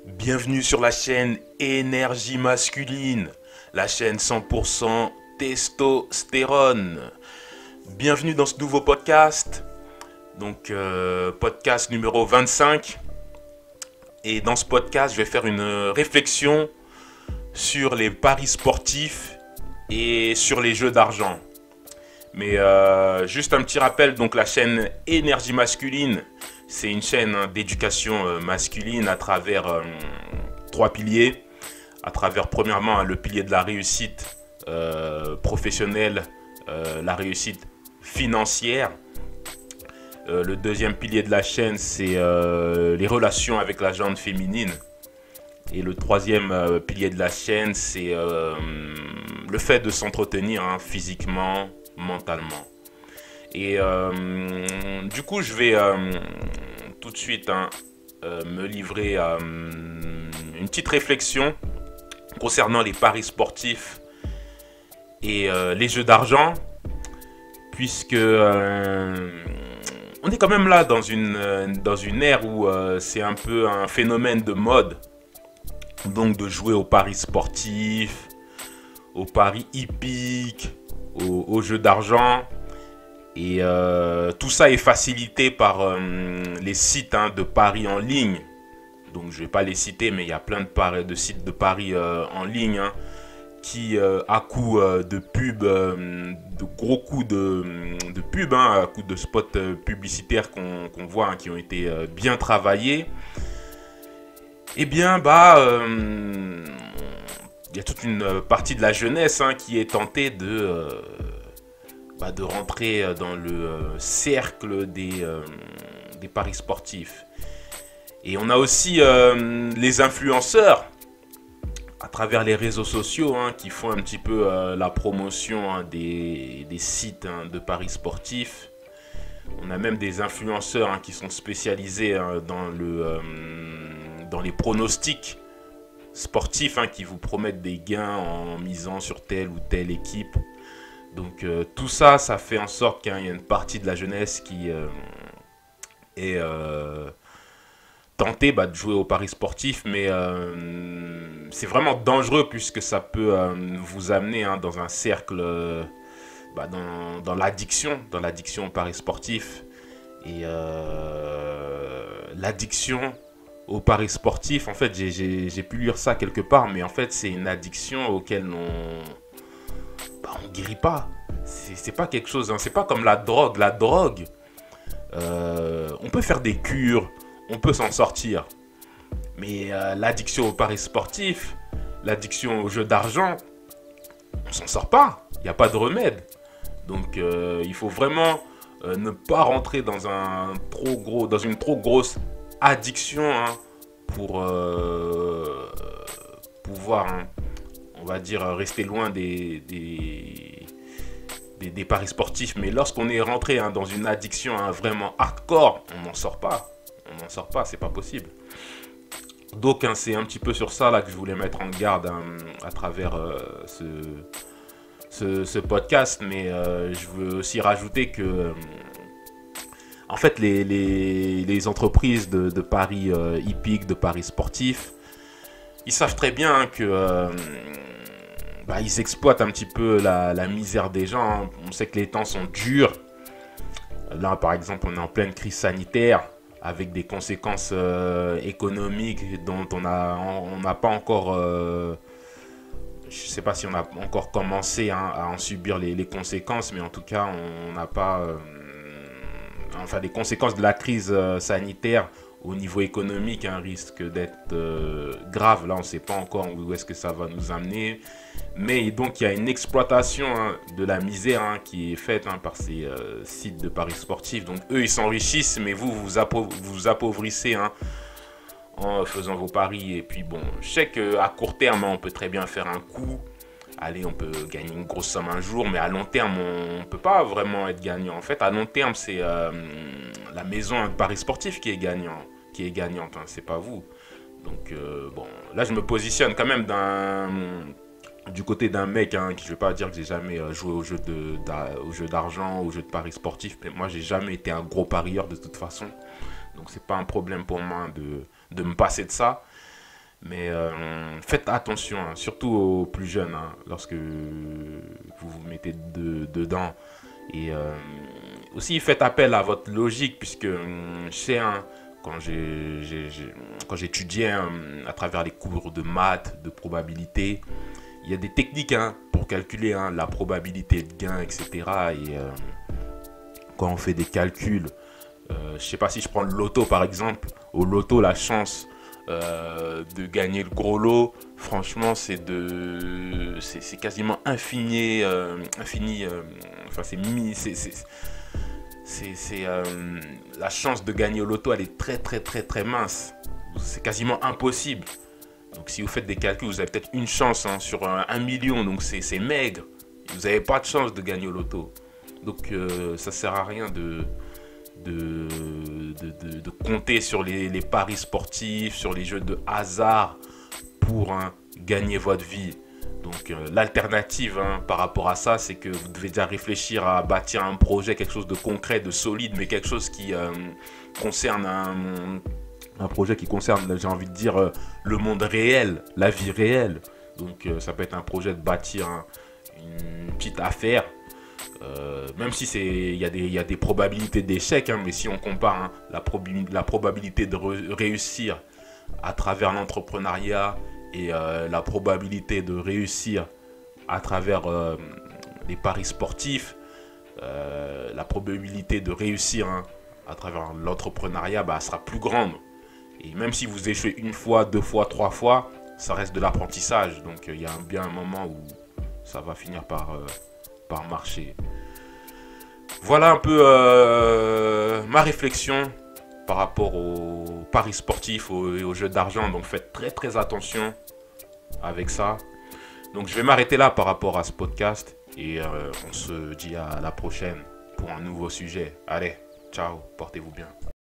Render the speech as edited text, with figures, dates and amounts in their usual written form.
Bienvenue sur la chaîne Énergie Masculine, la chaîne 100% testostérone. Bienvenue dans ce nouveau podcast, podcast numéro 25. Et dans ce podcast, je vais faire une réflexion sur les paris sportifs et sur les jeux d'argent. Mais juste un petit rappel, donc la chaîne Énergie Masculine, c'est une chaîne d'éducation masculine à travers trois piliers. À travers premièrement le pilier de la réussite professionnelle, la réussite financière. Le deuxième pilier de la chaîne, c'est les relations avec la gente féminine. Et le troisième pilier de la chaîne, c'est le fait de s'entretenir physiquement, mentalement. Et du coup, je vais tout de suite me livrer une petite réflexion concernant les paris sportifs et les jeux d'argent, puisque on est quand même là dans une ère où c'est un peu un phénomène de mode, donc de jouer aux paris sportifs, aux paris hippiques, aux jeux d'argent. Et tout ça est facilité par les sites de paris en ligne. Donc je ne vais pas les citer, mais il y a plein de sites de paris en ligne qui, à coup de pub, de gros coups de pub, à coup de spots publicitaires qu'on voit, qui ont été bien travaillés, eh bien, il y a toute une partie de la jeunesse qui est tentée de rentrer dans le cercle des paris sportifs. Et on a aussi les influenceurs à travers les réseaux sociaux qui font un petit peu la promotion des sites de paris sportifs. On a même des influenceurs qui sont spécialisés dans les pronostics sportifs qui vous promettent des gains en misant sur telle ou telle équipe. Donc tout ça, ça fait en sorte qu'il y a une partie de la jeunesse qui est tentée de jouer aux paris sportifs, mais c'est vraiment dangereux puisque ça peut vous amener dans un cercle, dans l'addiction aux paris sportifs. Et l'addiction aux paris sportifs, en fait, j'ai pu lire ça quelque part, mais en fait, c'est une addiction auquel on guérit pas. C'est pas quelque chose, c'est pas comme la drogue. La drogue, on peut faire des cures, on peut s'en sortir. Mais l'addiction aux paris sportifs, l'addiction aux jeux d'argent, on s'en sort pas. Il n'y a pas de remède. Donc il faut vraiment ne pas rentrer dans une trop grosse addiction pour pouvoir, on va dire, rester loin des paris sportifs. Mais lorsqu'on est rentré dans une addiction vraiment hardcore, on n'en sort pas. C'est pas possible. Donc c'est un petit peu sur ça que je voulais mettre en garde à travers ce podcast. Mais je veux aussi rajouter que en fait les entreprises de paris hippiques, de paris sportifs, ils savent très bien que ils exploitent un petit peu la misère des gens. On sait que les temps sont durs. Là, par exemple, on est en pleine crise sanitaire avec des conséquences économiques dont on n'a pas encore... je ne sais pas si on a encore commencé à en subir les conséquences, mais en tout cas, on n'a pas... les conséquences de la crise sanitaire au niveau économique risque d'être grave. Là, on ne sait pas encore où est-ce que ça va nous amener. Mais donc, il y a une exploitation de la misère qui est faite par ces sites de paris sportifs. Donc, eux, ils s'enrichissent, mais vous appauvrissez en faisant vos paris. Et puis, bon, je sais qu'à court terme, on peut très bien faire un coup. Allez, on peut gagner une grosse somme un jour, mais à long terme, on ne peut pas vraiment être gagnant. En fait, à long terme, c'est la maison de paris sportifs qui est gagnante, c'est pas vous. Donc, là, je me positionne quand même du côté d'un mec qui, je vais pas dire que j'ai jamais joué aux jeux d'argent, aux jeux de paris sportifs, mais moi, j'ai jamais été un gros parieur de toute façon. Donc, c'est pas un problème pour moi de me passer de ça. Mais faites attention, hein, surtout aux plus jeunes, hein, lorsque vous vous mettez dedans. Et aussi, faites appel à votre logique, puisque je sais, hein, quand j'étudiais à travers les cours de maths, de probabilité, il y a des techniques, hein, pour calculer, hein, la probabilité de gain, etc. Et quand on fait des calculs, je sais pas, si je prends le loto par exemple, au loto, la chance de gagner le gros lot, franchement, c'est quasiment infini. Enfin, la chance de gagner au loto, elle est très très très très mince. C'est quasiment impossible. Donc si vous faites des calculs, vous avez peut-être une chance, hein, sur 1 million, donc c'est maigre. Vous n'avez pas de chance de gagner au loto. Donc ça sert à rien de compter sur les paris sportifs, sur les jeux de hasard pour, hein, gagner votre vie. Donc l'alternative, hein, par rapport à ça, c'est que vous devez déjà réfléchir à bâtir un projet, quelque chose de concret, de solide, mais quelque chose qui concerne un projet qui concerne, j'ai envie de dire, le monde réel, la vie réelle. Donc ça peut être un projet de bâtir, hein, une petite affaire. Même si il y a des probabilités d'échec, hein, mais si on compare, hein, la probabilité de réussir à travers l'entrepreneuriat et la probabilité de réussir à travers les paris sportifs, la probabilité de réussir, hein, à travers l'entrepreneuriat, bah, sera plus grande. Et même si vous échouez une fois, deux fois, trois fois, ça reste de l'apprentissage. Donc il y a bien un moment où ça va finir par marcher. Voilà un peu ma réflexion par rapport aux paris sportifs et aux jeux d'argent. Donc faites très très attention avec ça. Donc je vais m'arrêter là par rapport à ce podcast. Et on se dit à la prochaine pour un nouveau sujet. Allez, ciao, portez-vous bien.